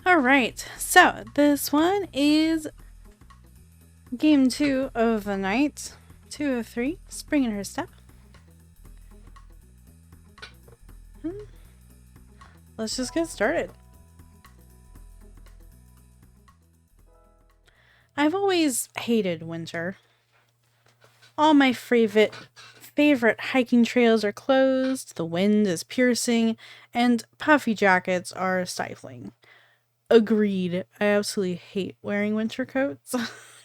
Alright, so this one is game 2 of the night. 2 of 3, spring in her step. Let's just get started. I've always hated winter. All my favorite hiking trails are closed, the wind is piercing, and puffy jackets are stifling. Agreed. I absolutely hate wearing winter coats.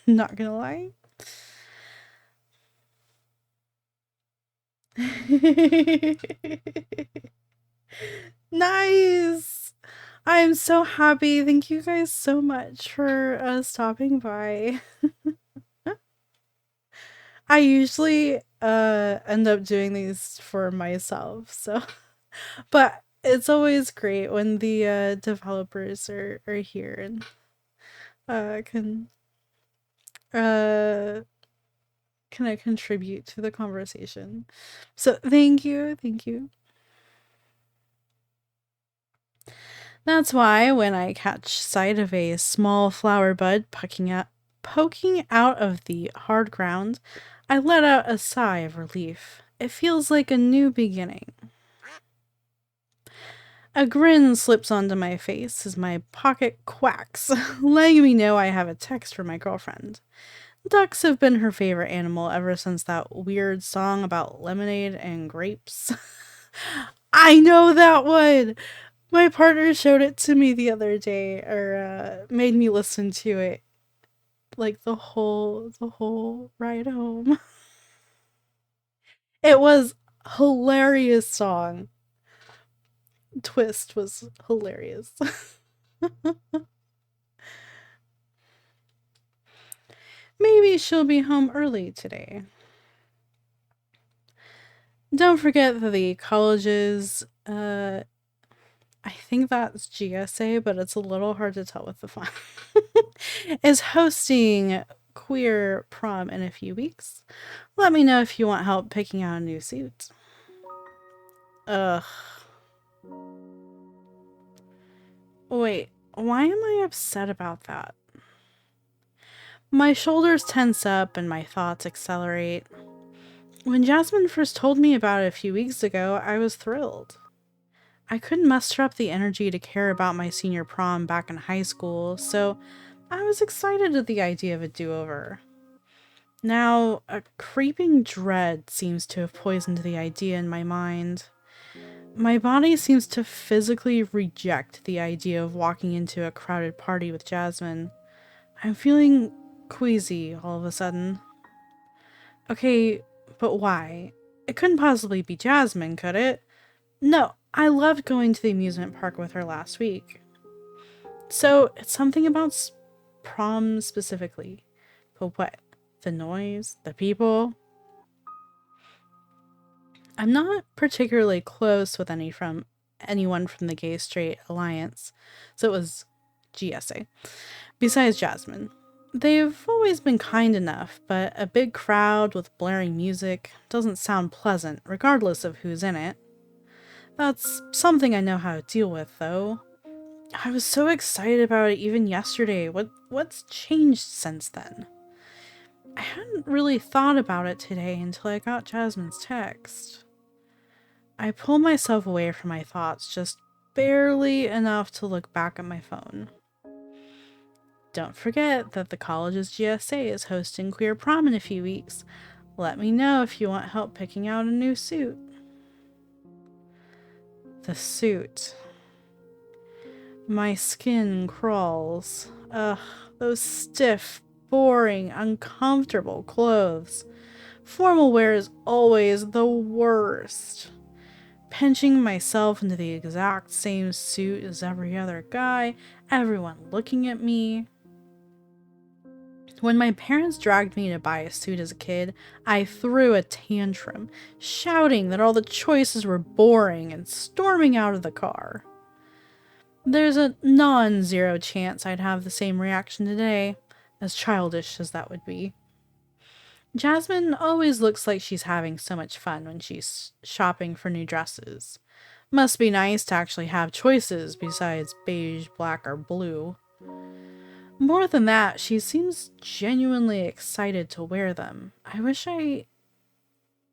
Not gonna lie. Nice! I am so happy. Thank you guys so much for stopping by. I usually end up doing these for myself, so but it's always great when the developers are here and can uh kind of contribute to the conversation. So thank you, thank you. That's why when I catch sight of a small flower bud poking out of the hard ground, I let out a sigh of relief. It feels like a new beginning. A grin slips onto my face as my pocket quacks, letting me know I have a text from my girlfriend. Ducks have been her favorite animal ever since that weird song about lemonade and grapes. I know that one! My partner showed it to me the other day, or made me listen to it, like the whole ride home. It was hilarious song. Twist was hilarious. Maybe she'll be home early today. Don't forget that the college's, I think that's GSA, but it's a little hard to tell with the font, is hosting queer prom in a few weeks. Let me know if you want help picking out a new suit. Ugh. Wait, why am I upset about that? My shoulders tense up and my thoughts accelerate. When Jasmine first told me about it a few weeks ago, I was thrilled. I couldn't muster up the energy to care about my senior prom back in high school, so I was excited at the idea of a do-over. Now, a creeping dread seems to have poisoned the idea in my mind. My body seems to physically reject the idea of walking into a crowded party with Jasmine. I'm feeling queasy all of a sudden. Okay, but why? It couldn't possibly be Jasmine, could it? No, I loved going to the amusement park with her last week. So, it's something about prom specifically. But what? The noise? The people? I'm not particularly close with anyone from the Gay Straight Alliance, so it was GSA. Besides Jasmine. They've always been kind enough, but a big crowd with blaring music doesn't sound pleasant, regardless of who's in it. That's something I know how to deal with, though. I was so excited about it even yesterday. What's changed since then? I hadn't really thought about it today until I got Jasmine's text. I pulled myself away from my thoughts just barely enough to look back at my phone. Don't forget that the college's GSA is hosting queer prom in a few weeks. Let me know if you want help picking out a new suit. The suit. My skin crawls. Ugh, those stiff, boring, uncomfortable clothes. Formal wear is always the worst. Pinching myself into the exact same suit as every other guy, everyone looking at me. When my parents dragged me to buy a suit as a kid, I threw a tantrum, shouting that all the choices were boring and storming out of the car. There's a non-zero chance I'd have the same reaction today, as childish as that would be. Jasmine always looks like she's having so much fun when she's shopping for new dresses, Must be nice to actually have choices besides beige, black, or blue. More than that, she seems genuinely excited to wear them. I wish I...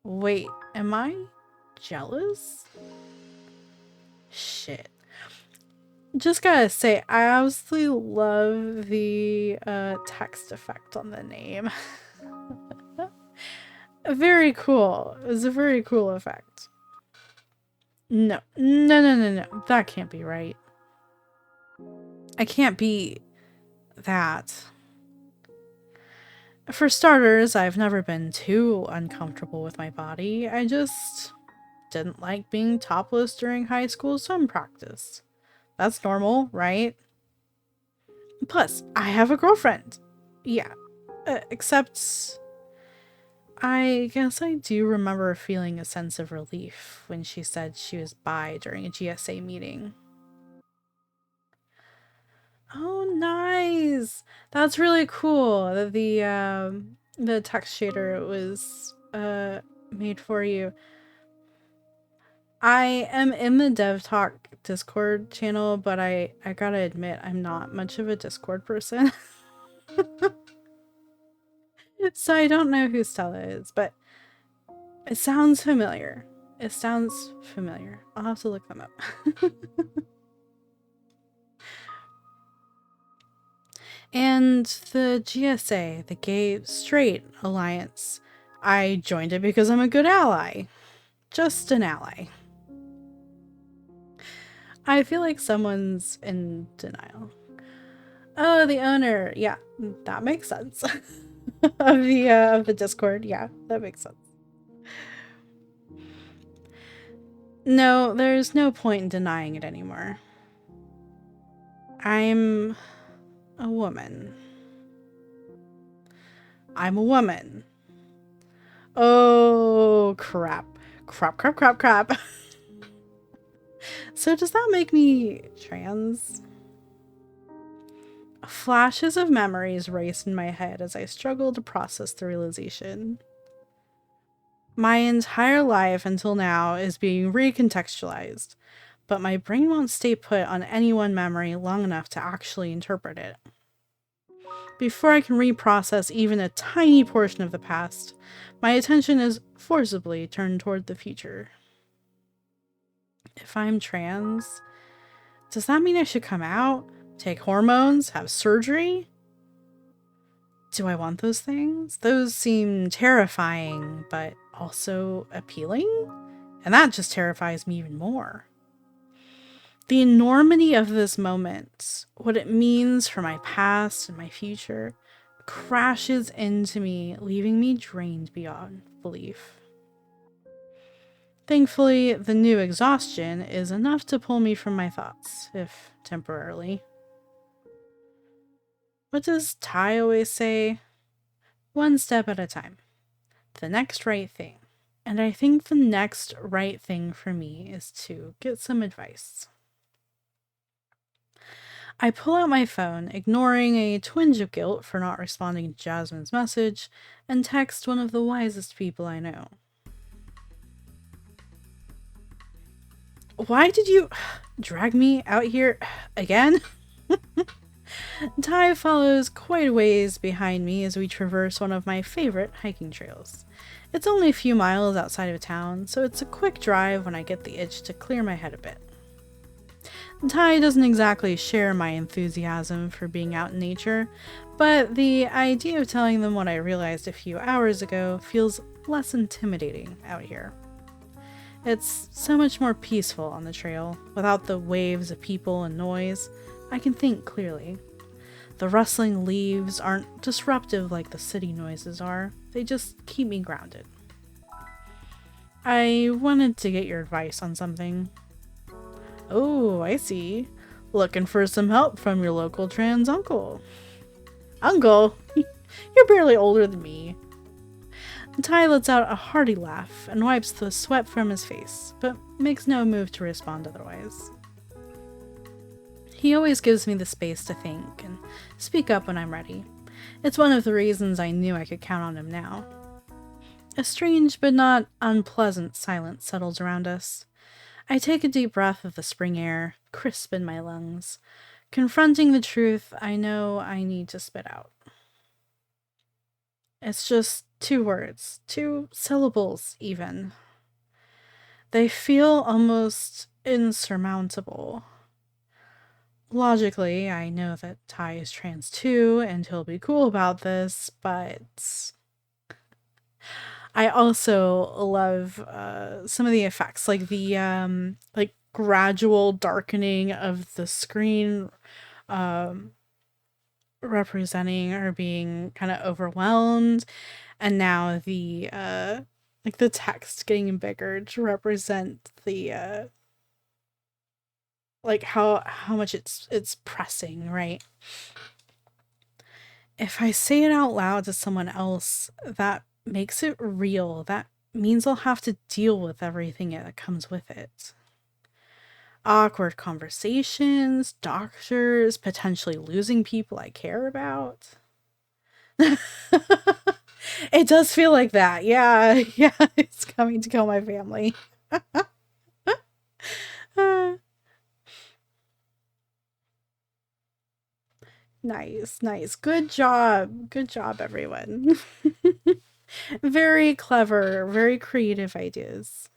Wait, am I jealous? Shit. Just gotta say, I absolutely love the text effect on the name. Very cool. It was a very cool effect. No. No, no, no, no. That can't be right. I can't be that. For starters, I've never been too uncomfortable with my body. I just didn't like being topless during high school swim practice. That's normal, right? Plus, I have a girlfriend. Yeah. Except, I guess I do remember feeling a sense of relief when she said she was bi during a GSA meeting. Oh, nice! That's really cool that the text shader was made for you. I am in the Dev Talk Discord channel, but I gotta admit I'm not much of a Discord person. So I don't know who Stella is, but it sounds familiar. It sounds familiar. I'll have to look them up. And the GSA, the Gay Straight Alliance, I joined it because I'm a good ally. Just an ally. I feel like someone's in denial. Oh, the owner. Yeah, that makes sense. of the Discord. Yeah, that makes sense. No, there's no point in denying it anymore. I'm a woman. I'm a woman. Oh, crap. Crap, crap, crap, crap. So does that make me trans? Flashes of memories race in my head as I struggle to process the realization. My entire life until now is being recontextualized, but my brain won't stay put on any one memory long enough to actually interpret it. Before I can reprocess even a tiny portion of the past, my attention is forcibly turned toward the future. If I'm trans, does that mean I should come out, take hormones, have surgery? Do I want those things? Those seem terrifying, but also appealing? And that just terrifies me even more. The enormity of this moment, what it means for my past and my future, crashes into me, leaving me drained beyond belief. Thankfully, the new exhaustion is enough to pull me from my thoughts, if temporarily. What does Ty always say? One step at a time. The next right thing. And I think the next right thing for me is to get some advice. I pull out my phone, ignoring a twinge of guilt for not responding to Jasmine's message, and text one of the wisest people I know. Why did you drag me out here again? Ty follows quite a ways behind me as we traverse one of my favorite hiking trails. It's only a few miles outside of town, so it's a quick drive when I get the itch to clear my head a bit. Ty doesn't exactly share my enthusiasm for being out in nature, but the idea of telling them what I realized a few hours ago feels less intimidating out here. It's so much more peaceful on the trail. Without the waves of people and noise, I can think clearly. The rustling leaves aren't disruptive like the city noises are. They just keep me grounded. I wanted to get your advice on something. Oh, I see. Looking for some help from your local trans uncle. Uncle? You're barely older than me. Ty lets out a hearty laugh and wipes the sweat from his face, but makes no move to respond otherwise. He always gives me the space to think and speak up when I'm ready. It's one of the reasons I knew I could count on him now. A strange but not unpleasant silence settles around us. I take a deep breath of the spring air, crisp in my lungs, confronting the truth I know I need to spit out. It's just 2 words, 2 syllables, even. They feel almost insurmountable. Logically, I know that Ty is trans too, and he'll be cool about this, but I also love some of the effects, like the gradual darkening of the screen, representing or being kind of overwhelmed, and now the text getting bigger to represent the how much it's pressing, right? If I say it out loud to someone else, that makes it real. That means I'll have to deal with everything that comes with it. Awkward conversations, doctors, potentially losing people I care about. It does feel like that. Yeah, yeah, it's coming to kill my family. Nice. Good job. Good job, everyone. Very clever, very creative ideas.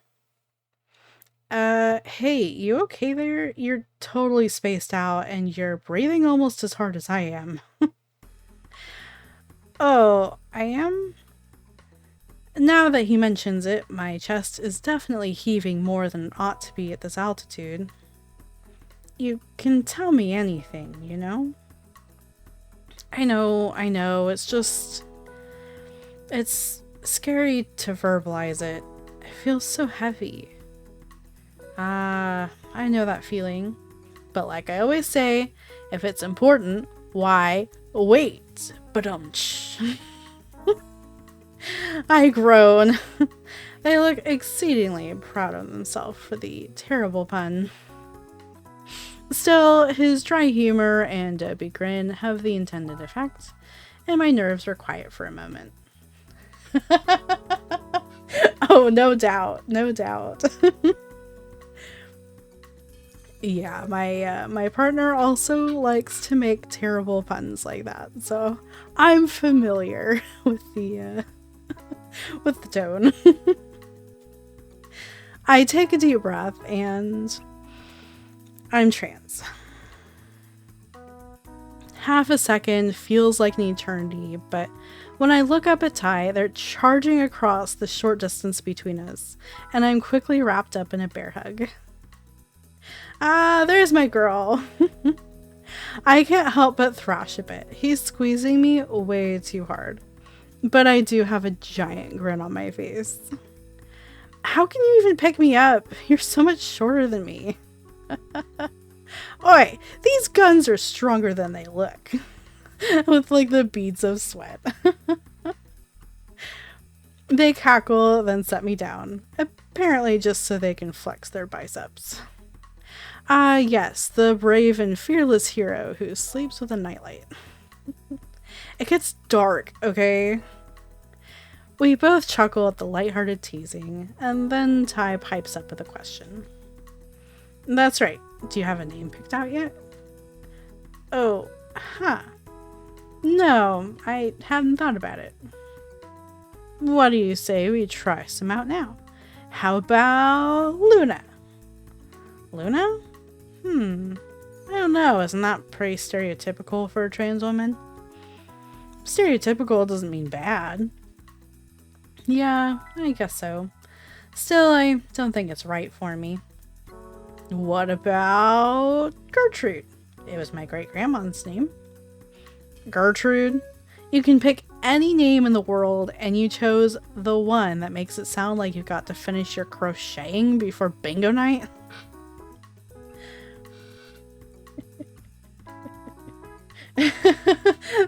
Hey, you okay there? You're totally spaced out and you're breathing almost as hard as I am. Oh, I am? Now that he mentions it, my chest is definitely heaving more than it ought to be at this altitude. You can tell me anything, you know? I know, it's scary to verbalize it. It feels so heavy. I know that feeling. But like I always say, if it's important, why wait? Badumch. I groan. They look exceedingly proud of themselves for the terrible pun. Still, his dry humor and dopey grin have the intended effect, and my nerves are quiet for a moment. Oh, no doubt. Yeah, my partner also likes to make terrible puns like that, so I'm familiar with the with the tone. I take a deep breath and I'm trans. Half a second feels like an eternity, but when I look up at Ty, they're charging across the short distance between us, and I'm quickly wrapped up in a bear hug. Ah, there's my girl. I can't help but thrash a bit. He's squeezing me way too hard, but I do have a giant grin on my face. How can you even pick me up? You're so much shorter than me. Oi, these guns are stronger than they look. With like the beads of sweat. They cackle, then set me down. Apparently just so they can flex their biceps. Ah, yes, the brave and fearless hero who sleeps with a nightlight. It gets dark, okay? We both chuckle at the lighthearted teasing, and then Ty pipes up with a question. That's right. Do you have a name picked out yet? Oh, huh. No, I hadn't thought about it. What do you say we try some out now? How about Luna? Luna? I don't know, isn't that pretty stereotypical for a trans woman? Stereotypical doesn't mean bad. Yeah, I guess so. Still, I don't think it's right for me. What about Gertrude? It was my great-grandma's name. Gertrude? You can pick any name in the world, and you chose the one that makes it sound like you got to finish your crocheting before bingo night?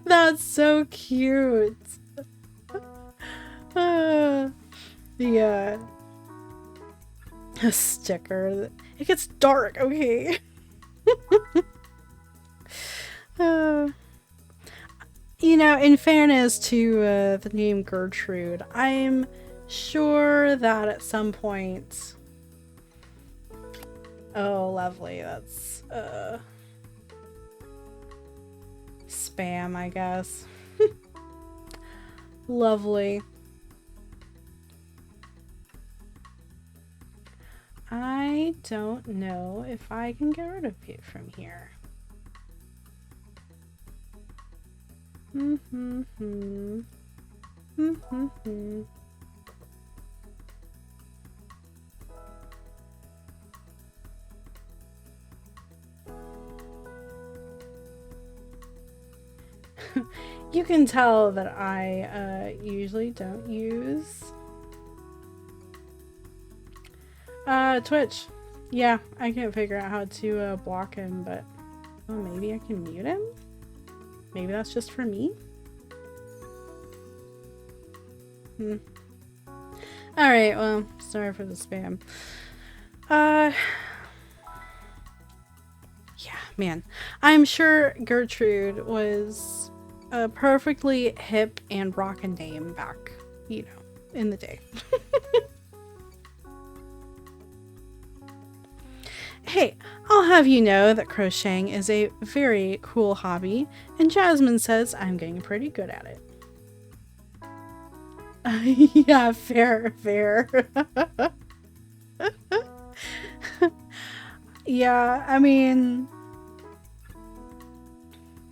That's so cute. A sticker. It gets dark, okay. You know, in fairness to the name Gertrude, I'm sure that at some point Oh, lovely. That's, spam, I guess. Lovely. I don't know if I can get rid of it from here. You can tell that I usually don't use Twitch. Yeah, I can't figure out how to block him, but oh, maybe I can mute him? Maybe that's just for me? Alright, well, sorry for the spam. Yeah, man. I'm sure Gertrude was a perfectly hip and rockin' name back, you know, in the day. Hey, I'll have you know that crocheting is a very cool hobby, and Jasmine says I'm getting pretty good at it. Yeah, fair. Yeah, I mean,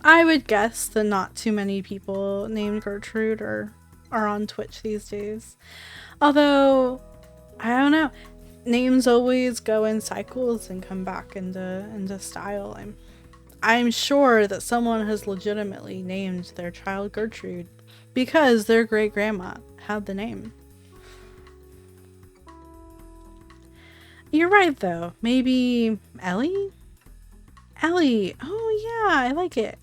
I would guess that not too many people named Gertrude are on Twitch these days. Although, I don't know. Names always go in cycles and come back into style. I'm sure that someone has legitimately named their child Gertrude because their great grandma had the name. You're right though. Maybe Ellie? Ellie. Oh yeah, I like it.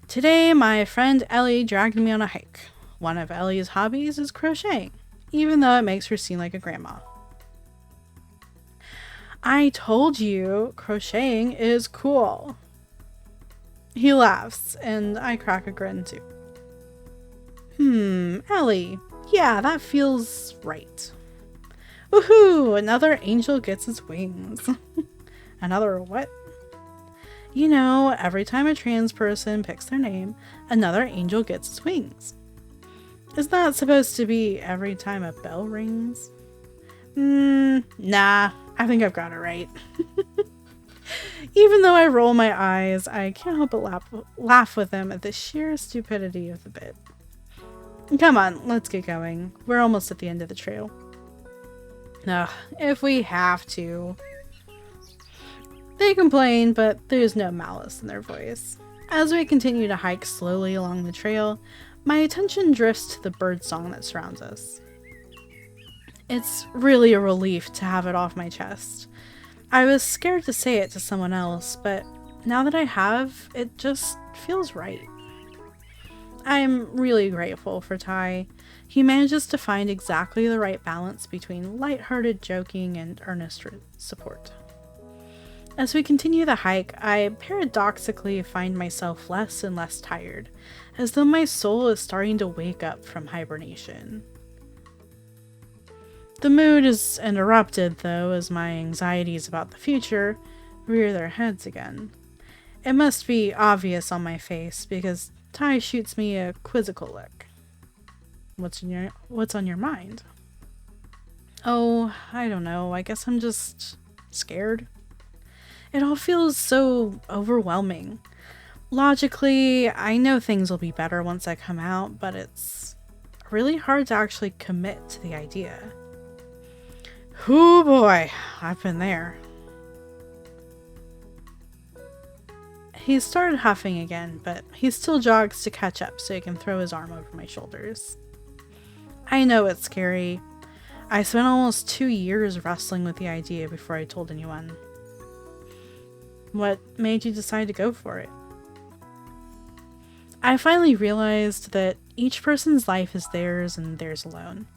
Today my friend Ellie dragged me on a hike. One of Ellie's hobbies is crocheting, even though it makes her seem like a grandma. I told you crocheting is cool. He laughs, and I crack a grin too. Ellie. Yeah, that feels right. Woohoo! Another angel gets its wings. Another what? You know, every time a trans person picks their name, another angel gets its wings. Is that supposed to be every time a bell rings? Nah, I think I've got it right. Even though I roll my eyes, I can't help but laugh with him at the sheer stupidity of the bit. Come on, let's get going. We're almost at the end of the trail. Ugh, if we have to. They complain, but there's no malice in their voice. As we continue to hike slowly along the trail, my attention drifts to the birdsong that surrounds us. It's really a relief to have it off my chest. I was scared to say it to someone else, but now that I have, it just feels right. I'm really grateful for Ty. He manages to find exactly the right balance between lighthearted joking and earnest support. As we continue the hike, I paradoxically find myself less and less tired, as though my soul is starting to wake up from hibernation. The mood is interrupted, though, as my anxieties about the future rear their heads again. It must be obvious on my face, because Ty shoots me a quizzical look. What's on your mind? Oh, I don't know. I guess I'm just scared. It all feels so overwhelming. Logically, I know things will be better once I come out, but it's really hard to actually commit to the idea. Hoo boy, I've been there. He's started huffing again, but he still jogs to catch up so he can throw his arm over my shoulders. I know it's scary. I spent almost 2 years wrestling with the idea before I told anyone. What made you decide to go for it? I finally realized that each person's life is theirs and theirs alone.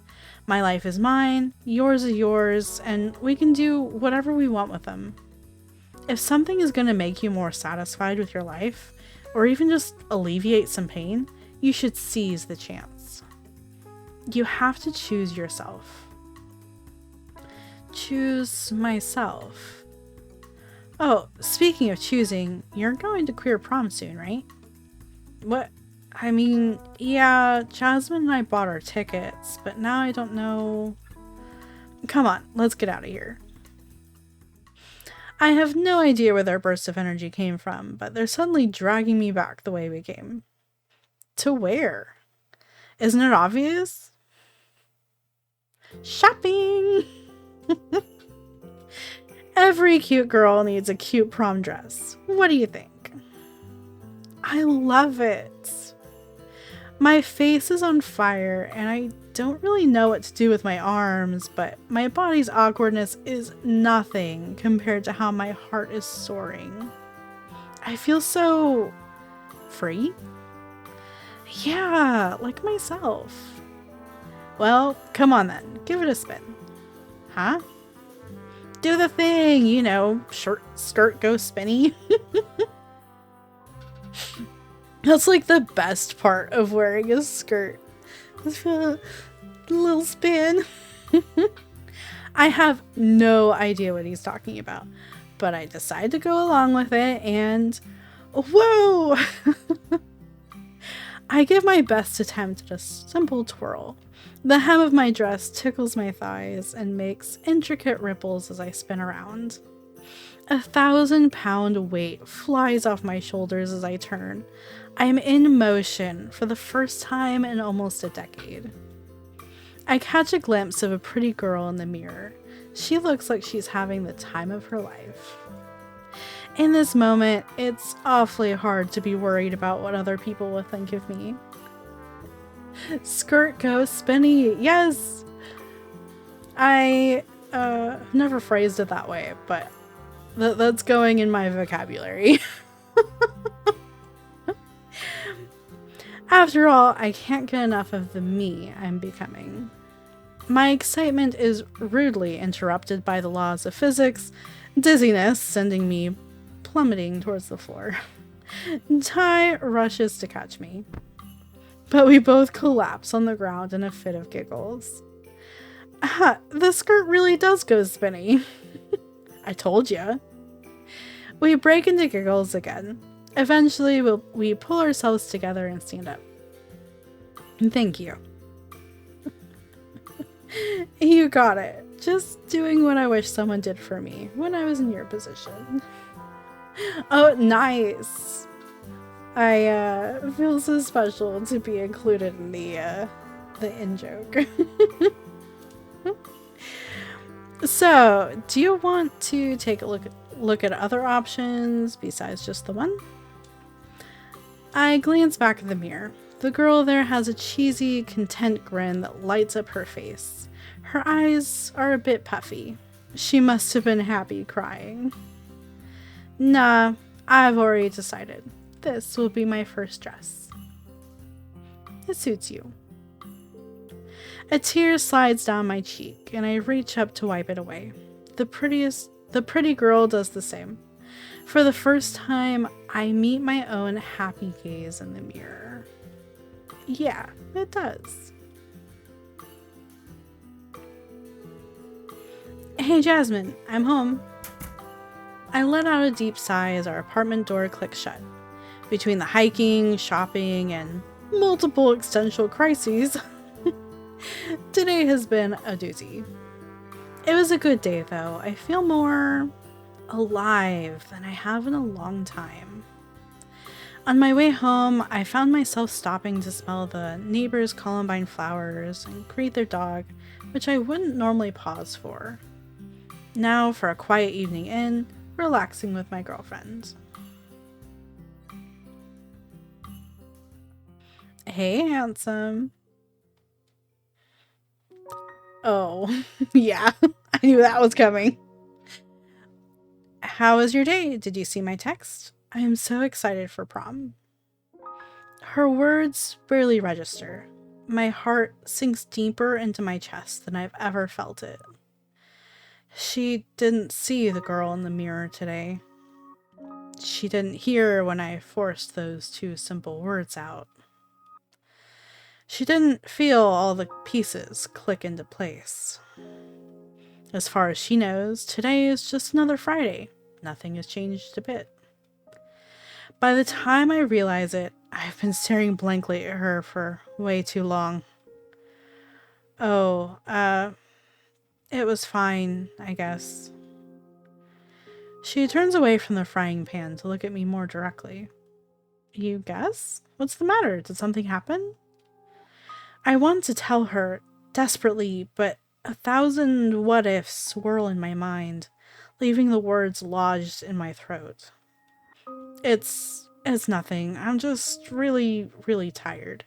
My life is mine, yours is yours, and we can do whatever we want with them. If something is going to make you more satisfied with your life, or even just alleviate some pain, you should seize the chance. You have to choose yourself. choose myself. Oh, speaking of choosing, you're going to queer prom soon, right? What? I mean, yeah, Jasmine and I bought our tickets, but now I don't know. Come on, let's get out of here. I have no idea where their burst of energy came from, but they're suddenly dragging me back the way we came. To where? Isn't it obvious? Shopping! Every cute girl needs a cute prom dress. What do you think? I love it. My face is on fire and I don't really know what to do with my arms, but my body's awkwardness is nothing compared to how my heart is soaring. I feel so free. Yeah, like myself. Well, come on then, give it a spin. Huh? Do the thing, you know, skirt go spinny. That's like the best part of wearing a skirt. A little spin. I have no idea what he's talking about, but I decide to go along with it and whoa! I give my best attempt at a simple twirl. The hem of my dress tickles my thighs and makes intricate ripples as I spin around. 1,000-pound weight flies off my shoulders as I turn. I am in motion for the first time in almost a decade. I catch a glimpse of a pretty girl in the mirror. She looks like she's having the time of her life. In this moment, it's awfully hard to be worried about what other people will think of me. Skirt go spinny, yes! I never phrased it that way, but that's going in my vocabulary. After all, I can't get enough of the me I'm becoming. My excitement is rudely interrupted by the laws of physics, dizziness sending me plummeting towards the floor. Ty rushes to catch me, but we both collapse on the ground in a fit of giggles. The skirt really does go spinny. I told ya. We break into giggles again. Eventually, we pull ourselves together and stand up. Thank you. You got it. Just doing what I wish someone did for me when I was in your position. Oh, nice. I feel so special to be included in the in-joke. So, do you want to take a look at other options besides just the one? I glance back at the mirror. The girl there has a cheesy, content grin that lights up her face. Her eyes are a bit puffy. She must have been happy crying. Nah, I've already decided. This will be my first dress. It suits you. A tear slides down my cheek, and I reach up to wipe it away. The pretty girl does the same. For the first time, I meet my own happy gaze in the mirror. Yeah, it does. Hey Jasmine, I'm home. I let out a deep sigh as our apartment door clicked shut. Between the hiking, shopping, and multiple existential crises, today has been a doozy. It was a good day though. I feel more alive than I have in a long time. On my way home, I found myself stopping to smell the neighbors' columbine flowers and greet their dog, which I wouldn't normally pause for. Now for a quiet evening in, relaxing with my girlfriend. Hey, handsome. Oh, yeah, I knew that was coming. How was your day? Did you see my text? I am so excited for prom. Her words barely register. My heart sinks deeper into my chest than I've ever felt it. She didn't see the girl in the mirror today. She didn't hear when I forced those two simple words out. She didn't feel all the pieces click into place. As far as she knows, today is just another Friday. Nothing has changed a bit. By the time I realize it, I've been staring blankly at her for way too long. Oh, it was fine, I guess. She turns away from the frying pan to look at me more directly. You guess? What's the matter? Did something happen? I want to tell her, desperately, but 1,000 what-ifs swirl in my mind, leaving the words lodged in my throat. It's nothing. I'm just really, really tired.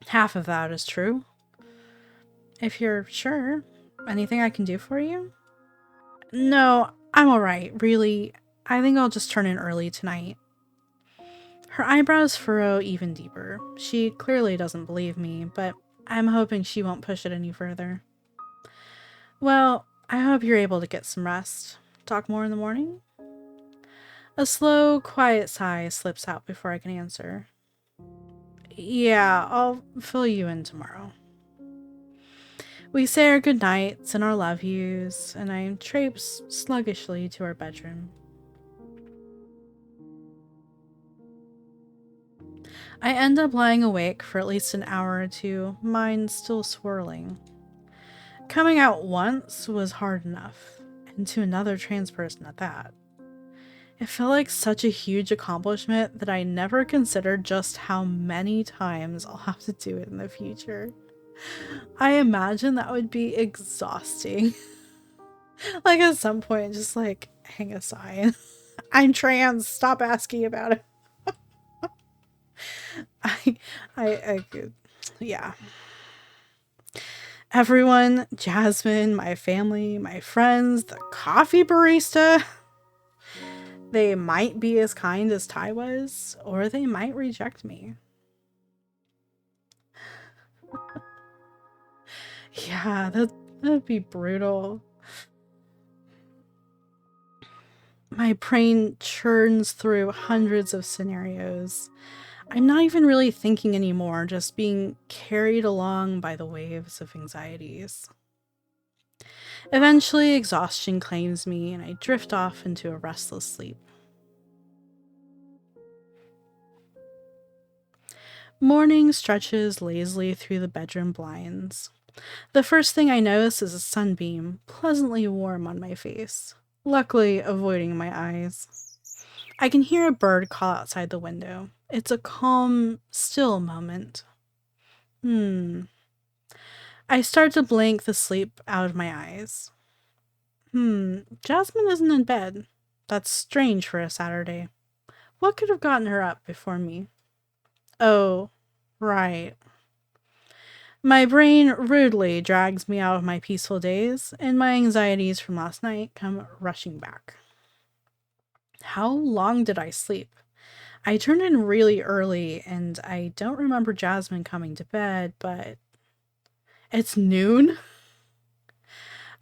Half of that is true. If you're sure. Anything I can do for you? No, I'm alright, really. I think I'll just turn in early tonight. Her eyebrows furrow even deeper. She clearly doesn't believe me, but I'm hoping she won't push it any further. Well, I hope you're able to get some rest. Talk more in the morning? A slow, quiet sigh slips out before I can answer. Yeah, I'll fill you in tomorrow. We say our good nights and our love yous, and I traipse sluggishly to our bedroom. I end up lying awake for at least an hour or two, mind still swirling. Coming out once was hard enough, and to another trans person at that. It felt like such a huge accomplishment that I never considered just how many times I'll have to do it in the future. I imagine that would be exhausting. Like at some point, just like hang a sign. I'm trans, stop asking about it. I could, yeah. Everyone, Jasmine, my family, my friends, the coffee barista, they might be as kind as Ty was, or they might reject me. Yeah, that'd be brutal. My brain churns through hundreds of scenarios. I'm not even really thinking anymore, just being carried along by the waves of anxieties. Eventually, exhaustion claims me, and I drift off into a restless sleep. Morning stretches lazily through the bedroom blinds. The first thing I notice is a sunbeam, pleasantly warm on my face, luckily avoiding my eyes. I can hear a bird call outside the window. It's a calm, still moment. I start to blink the sleep out of my eyes. Jasmine isn't in bed. That's strange for a Saturday. What could have gotten her up before me? Oh, right. My brain rudely drags me out of my peaceful days, and my anxieties from last night come rushing back. How long did I sleep? I turned in really early, and I don't remember Jasmine coming to bed, but it's noon?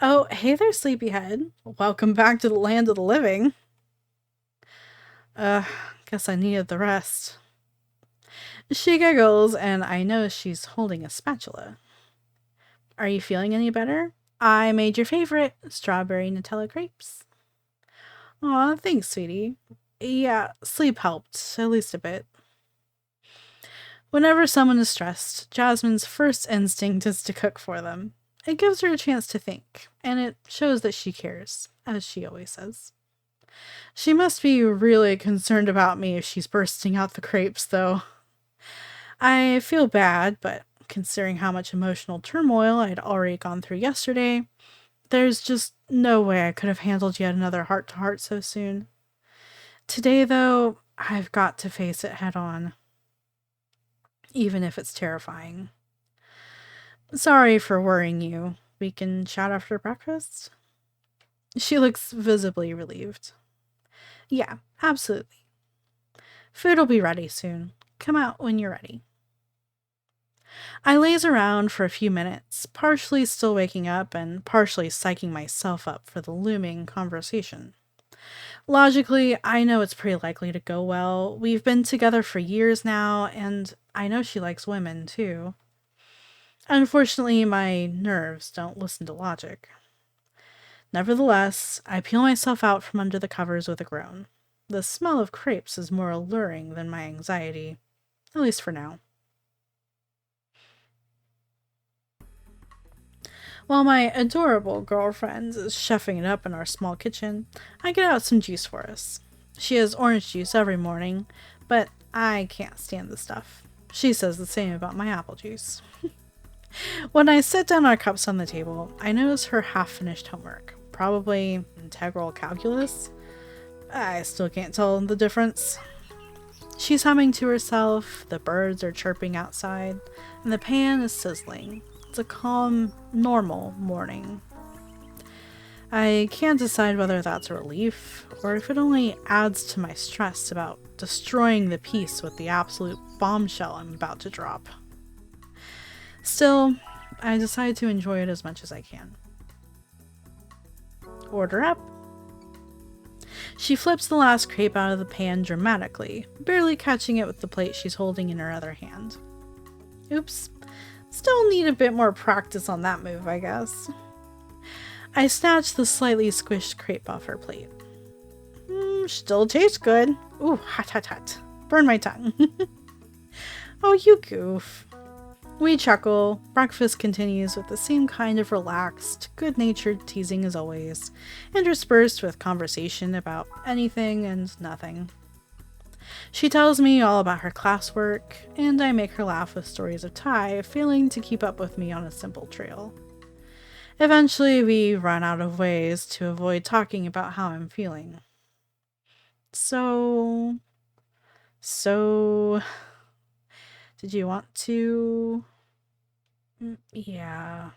Oh, hey there, sleepyhead. Welcome back to the land of the living. Guess I needed the rest. She giggles, and I know she's holding a spatula. Are you feeling any better? I made your favorite, strawberry Nutella crepes. Aw, thanks, sweetie. Yeah, sleep helped, at least a bit. Whenever someone is stressed, Jasmine's first instinct is to cook for them. It gives her a chance to think, and it shows that she cares, as she always says. She must be really concerned about me if she's bursting out the crepes, though. I feel bad, but considering how much emotional turmoil I'd already gone through yesterday, there's just no way I could have handled yet another heart-to-heart so soon. Today, though, I've got to face it head-on, even if it's terrifying. Sorry for worrying you. We can chat after breakfast? She looks visibly relieved. Yeah, absolutely. Food'll be ready soon. Come out when you're ready. I laze around for a few minutes, partially still waking up and partially psyching myself up for the looming conversation. Logically, I know it's pretty likely to go well. We've been together for years now, and I know she likes women, too. Unfortunately, my nerves don't listen to logic. Nevertheless, I peel myself out from under the covers with a groan. The smell of crepes is more alluring than my anxiety, at least for now. While my adorable girlfriend is chefing it up in our small kitchen, I get out some juice for us. She has orange juice every morning, but I can't stand the stuff. She says the same about my apple juice. When I set down our cups on the table, I notice her half-finished homework. Probably integral calculus? I still can't tell the difference. She's humming to herself, the birds are chirping outside, and the pan is sizzling. It's a calm, normal morning. I can't decide whether that's a relief, or if it only adds to my stress about destroying the peace with the absolute bombshell I'm about to drop. Still, I decide to enjoy it as much as I can. Order up. She flips the last crepe out of the pan dramatically, barely catching it with the plate she's holding in her other hand. Oops. Still need a bit more practice on that move, I guess. I snatch the slightly squished crepe off her plate. Still tastes good. Ooh, hot, hot, hot. Burn my tongue. Oh, you goof. We chuckle. Breakfast continues with the same kind of relaxed, good-natured teasing as always, interspersed with conversation about anything and nothing. She tells me all about her classwork, and I make her laugh with stories of Ty failing to keep up with me on a simple trail. Eventually, we run out of ways to avoid talking about how I'm feeling. So, did you want to? Yeah.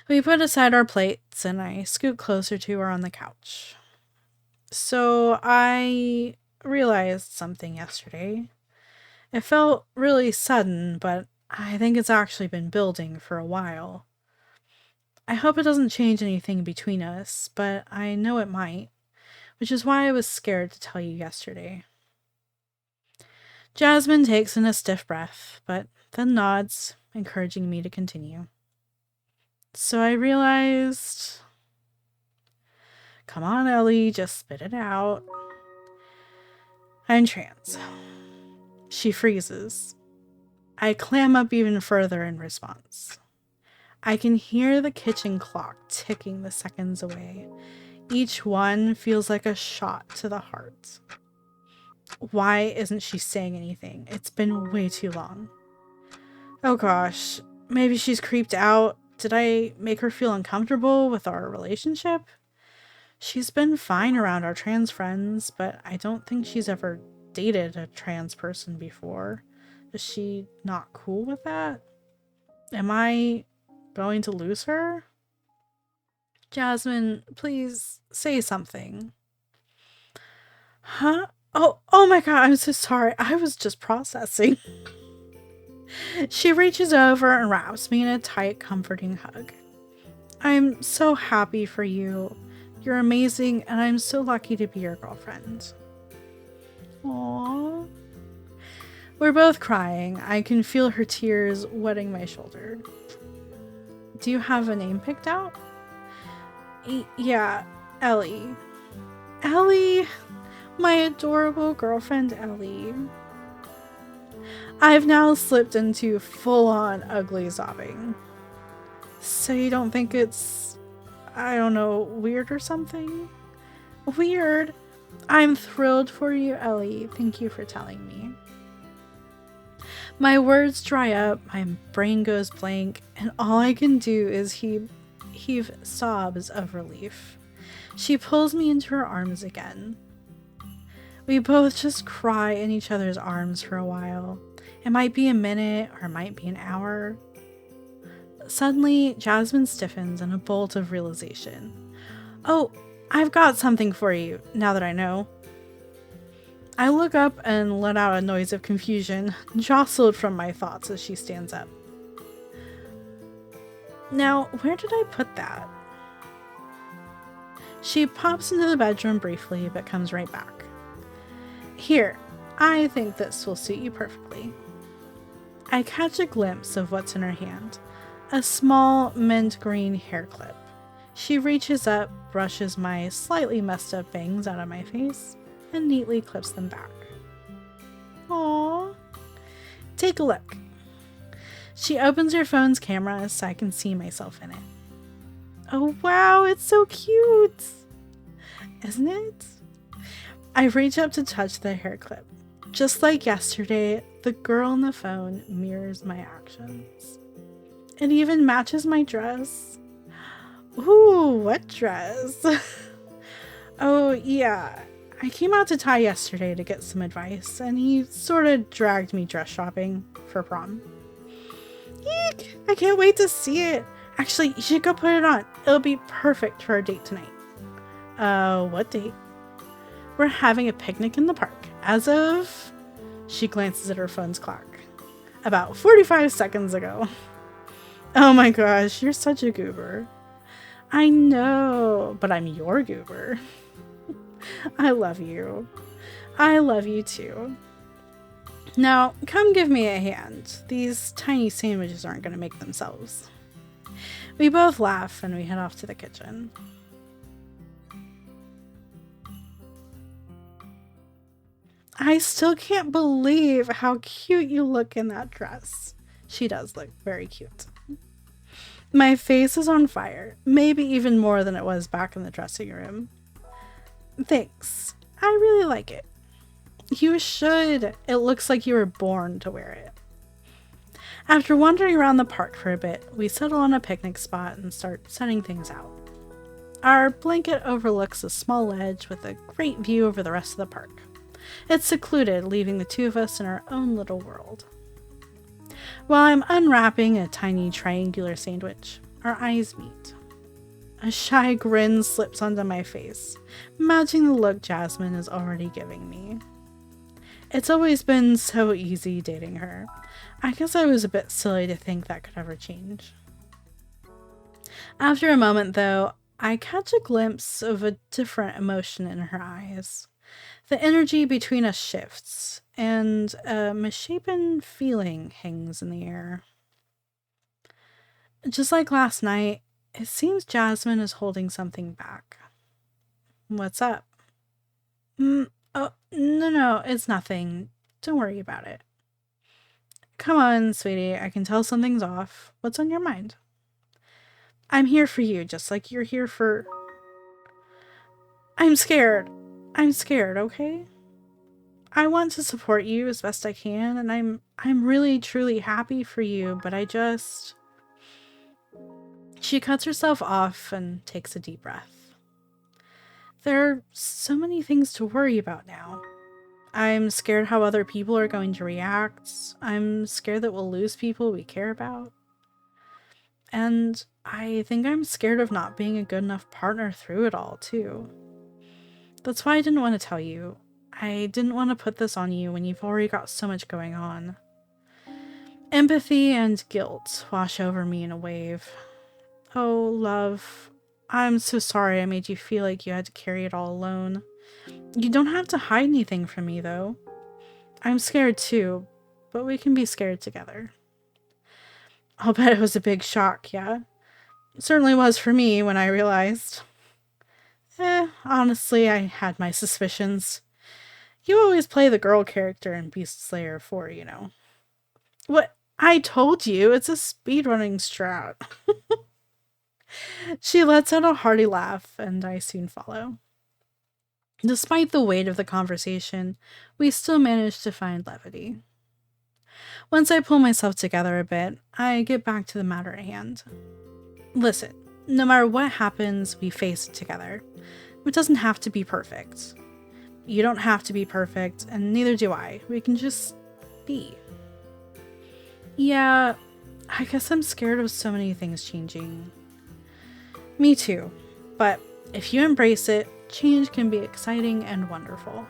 We put aside our plates, and I scoot closer to her on the couch. So, I realized something yesterday. It felt really sudden, but I think it's actually been building for a while. I hope it doesn't change anything between us, but I know it might, which is why I was scared to tell you yesterday. Jasmine takes in a stiff breath, but then nods, encouraging me to continue. So I realized... Come on, Ellie, just spit it out. I'm trans. She freezes. I clam up even further in response. I can hear the kitchen clock ticking the seconds away. Each one feels like a shot to the heart. Why isn't she saying anything? It's been way too long. Oh gosh, maybe she's creeped out. Did I make her feel uncomfortable with our relationship? She's been fine around our trans friends, but I don't think she's ever dated a trans person before. Is she not cool with that? Am I going to lose her? Jasmine, please say something. Huh? Oh my god, I'm so sorry. I was just processing. She reaches over and wraps me in a tight, comforting hug. I'm so happy for you. You're amazing, and I'm so lucky to be your girlfriend. Aww. We're both crying. I can feel her tears wetting my shoulder. Do you have a name picked out? Yeah, Ellie. Ellie! My adorable girlfriend, Ellie. I've now slipped into full-on ugly sobbing. So you don't think it's, I don't know, weird or something? Weird. I'm thrilled for you, Ellie. Thank you for telling me. My words dry up, my brain goes blank, and all I can do is heave sobs of relief. She pulls me into her arms again. We both just cry in each other's arms for a while. It might be a minute or it might be an hour. Suddenly, Jasmine stiffens in a bolt of realization. Oh, I've got something for you, now that I know. I look up and let out a noise of confusion, jostled from my thoughts as she stands up. Now, where did I put that? She pops into the bedroom briefly, but comes right back. Here, I think this will suit you perfectly. I catch a glimpse of what's in her hand. A small mint green hair clip. She reaches up, brushes my slightly messed up bangs out of my face, and neatly clips them back. Aww. Take a look. She opens her phone's camera so I can see myself in it. Oh wow, it's so cute! Isn't it? I reach up to touch the hair clip. Just like yesterday, the girl on the phone mirrors my actions. It even matches my dress. Ooh, what dress? Oh yeah, I came out to Ty yesterday to get some advice, and he sort of dragged me dress shopping for prom. Eek! I can't wait to see it. Actually, you should go put it on. It'll be perfect for our date tonight. What date? We're having a picnic in the park. As of... She glances at her phone's clock. About 45 seconds ago. Oh my gosh, you're such a goober. I know, but I'm your goober. I love you. I love you too. Now, come give me a hand. These tiny sandwiches aren't going to make themselves. We both laugh and we head off to the kitchen. I still can't believe how cute you look in that dress. She does look very cute. My face is on fire, maybe even more than it was back in the dressing room. Thanks. I really like it. You should. It looks like you were born to wear it. After wandering around the park for a bit, we settle on a picnic spot and start setting things out. Our blanket overlooks a small ledge with a great view over the rest of the park. It's secluded, leaving the two of us in our own little world. While I'm unwrapping a tiny triangular sandwich, our eyes meet. A shy grin slips onto my face, matching the look Jasmine is already giving me. It's always been so easy dating her. I guess I was a bit silly to think that could ever change. After a moment, though, I catch a glimpse of a different emotion in her eyes. The energy between us shifts, and a misshapen feeling hangs in the air. Just like last night, it seems Jasmine is holding something back. What's up? Oh, no, it's nothing. Don't worry about it. Come on, sweetie, I can tell something's off. What's on your mind? I'm here for you, just like you're here for... I'm scared, okay? I want to support you as best I can, and I'm really, truly happy for you, but I just... She cuts herself off and takes a deep breath. There are so many things to worry about now. I'm scared how other people are going to react. I'm scared that we'll lose people we care about. And I think I'm scared of not being a good enough partner through it all, too. That's why I didn't want to tell you. I didn't want to put this on you when you've already got so much going on. Empathy and guilt wash over me in a wave. Oh, love, I'm so sorry I made you feel like you had to carry it all alone. You don't have to hide anything from me, though. I'm scared too, but we can be scared together. I'll bet it was a big shock, yeah? It certainly was for me when I realized. Honestly, I had my suspicions. You always play the girl character in Beast Slayer 4, you know. What? I told you, it's a speedrunning strat. She lets out a hearty laugh, and I soon follow. Despite the weight of the conversation, we still manage to find levity. Once I pull myself together a bit, I get back to the matter at hand. Listen, no matter what happens, we face it together. It doesn't have to be perfect. You don't have to be perfect, and neither do I. We can just be. Yeah, I guess I'm scared of so many things changing. Me too, but if you embrace it, change can be exciting and wonderful.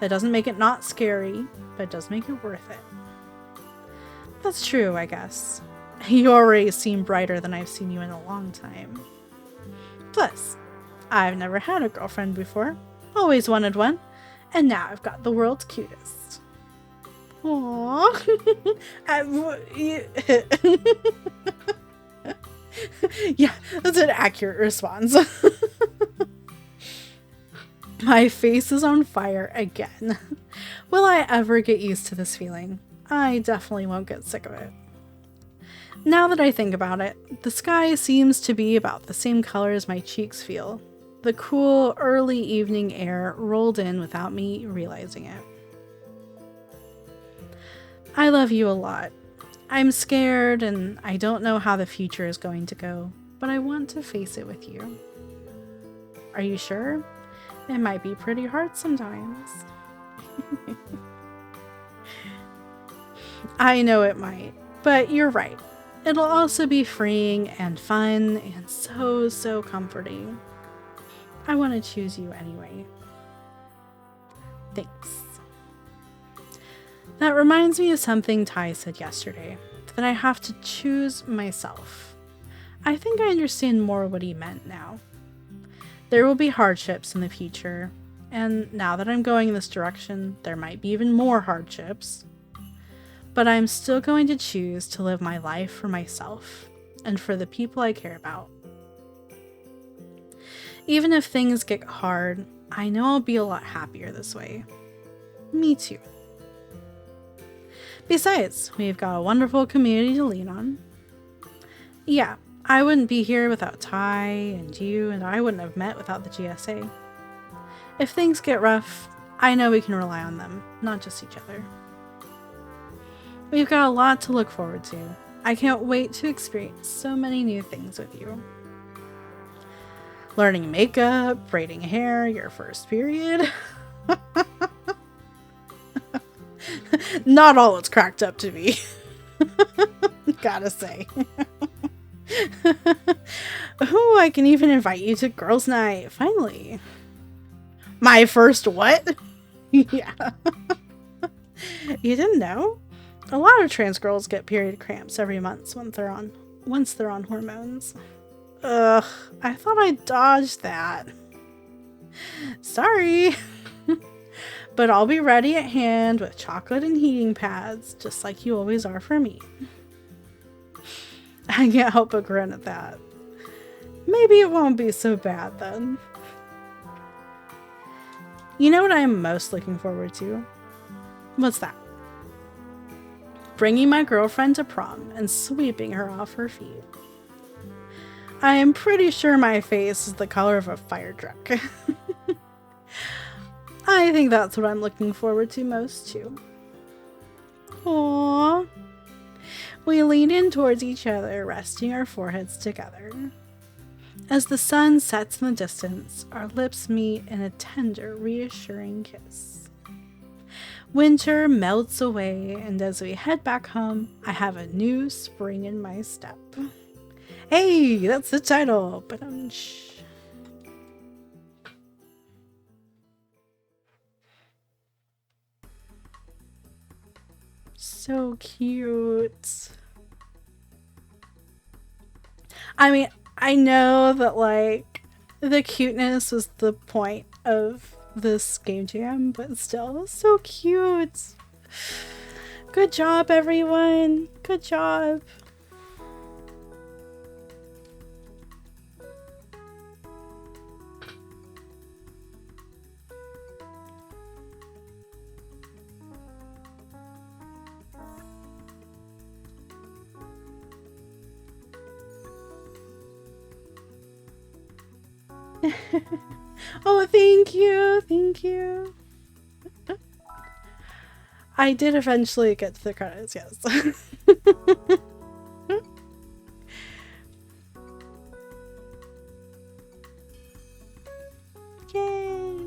That doesn't make it not scary, but it does make it worth it. That's true, I guess. You already seem brighter than I've seen you in a long time. Plus, I've never had a girlfriend before. Always wanted one. And now I've got the world's cutest. Aww. Yeah, that's an accurate response. My face is on fire again. Will I ever get used to this feeling? I definitely won't get sick of it. Now that I think about it, the sky seems to be about the same color as my cheeks feel. The cool, early evening air rolled in without me realizing it. I love you a lot. I'm scared and I don't know how the future is going to go, but I want to face it with you. Are you sure? It might be pretty hard sometimes. I know it might, but you're right. It'll also be freeing and fun and so comforting. I want to choose you anyway. Thanks. That reminds me of something Ty said yesterday, that I have to choose myself. I think I understand more what he meant now. There will be hardships in the future, and now that I'm going in this direction, there might be even more hardships. But I'm still going to choose to live my life for myself and for the people I care about. Even if things get hard, I know I'll be a lot happier this way. Me too. Besides, we've got a wonderful community to lean on. Yeah, I wouldn't be here without Ty and you, and I wouldn't have met without the GSA. If things get rough, I know we can rely on them, not just each other. We've got a lot to look forward to. I can't wait to experience so many new things with you. Learning makeup, braiding hair, your first period. Not all it's cracked up to be. Gotta say. Oh, I can even invite you to girls' night, finally. My first what? Yeah. You didn't know? A lot of trans girls get period cramps every month once they're on hormones. Ugh, I thought I dodged that. Sorry. But I'll be ready at hand with chocolate and heating pads, just like you always are for me. I can't help but grin at that. Maybe it won't be so bad then. You know what I am most looking forward to? What's that? Bringing my girlfriend to prom and sweeping her off her feet. I am pretty sure my face is the color of a fire truck. I think that's what I'm looking forward to most too. Aww. We lean in towards each other, resting our foreheads together. As the sun sets in the distance, our lips meet in a tender, reassuring kiss. Winter melts away, and as we head back home, I have a new spring in my step. Hey, that's the title. Ba-dum-shh. So cute. I mean, I know that, like, the cuteness was the point of this game jam, but still, so cute. Good job, everyone. Good job. Oh, thank you. Thank you. I did eventually get to the credits, yes. Yay.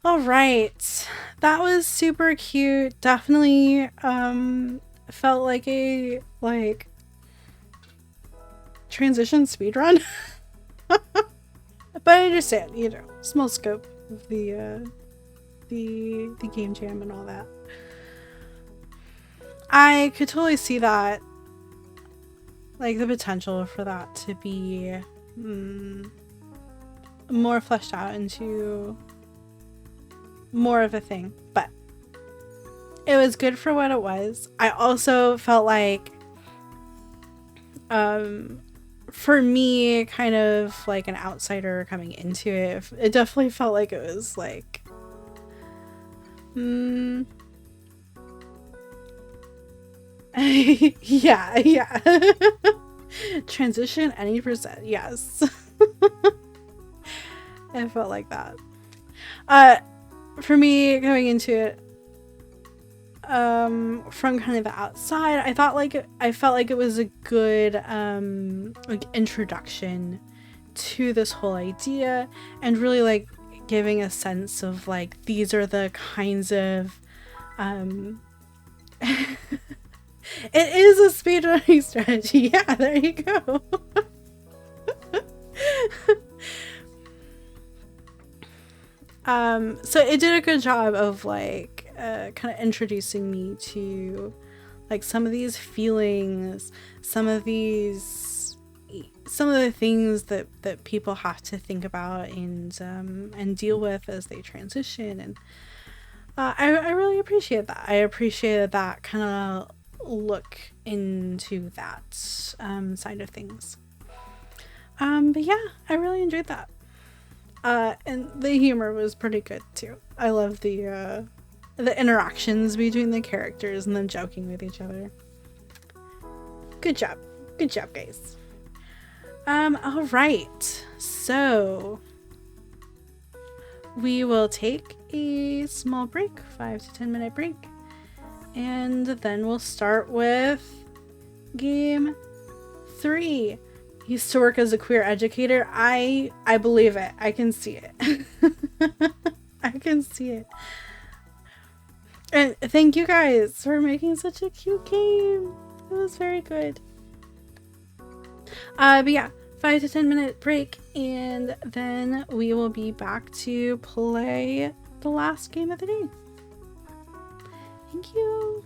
All right. That was super cute. Definitely felt like a transition speedrun. But I understand, you know, small scope of the game jam and all that. I could totally see that, like, the potential for that to be more fleshed out into more of a thing, but it was good for what it was. I also felt like, for me, kind of like an outsider coming into it, it definitely felt like it was like, yeah. Transition any percent, yes. It felt like that. For me, going into it, from kind of the outside, I felt like it was a good like introduction to this whole idea, and really like giving a sense of like, these are the kinds of it is a speedrunning strategy. Yeah, there you go. So it did a good job of like kind of introducing me to like some of these feelings, some of the things that people have to think about and deal with as they transition. And I really appreciate that. I appreciated that kind of look into that side of things. But yeah, I really enjoyed that. And the humor was pretty good too. I love the interactions between the characters and them joking with each other. Good job, guys. All right, so we will take a small break, 5 to 10 minute break, and then we'll start with game 3. He used to work as a queer educator. I believe it. I can see it. I can see it. And thank you guys for making such a cute game. It was very good. But yeah, 5 to 10 minute break, and then we will be back to play the last game of the day. Thank you.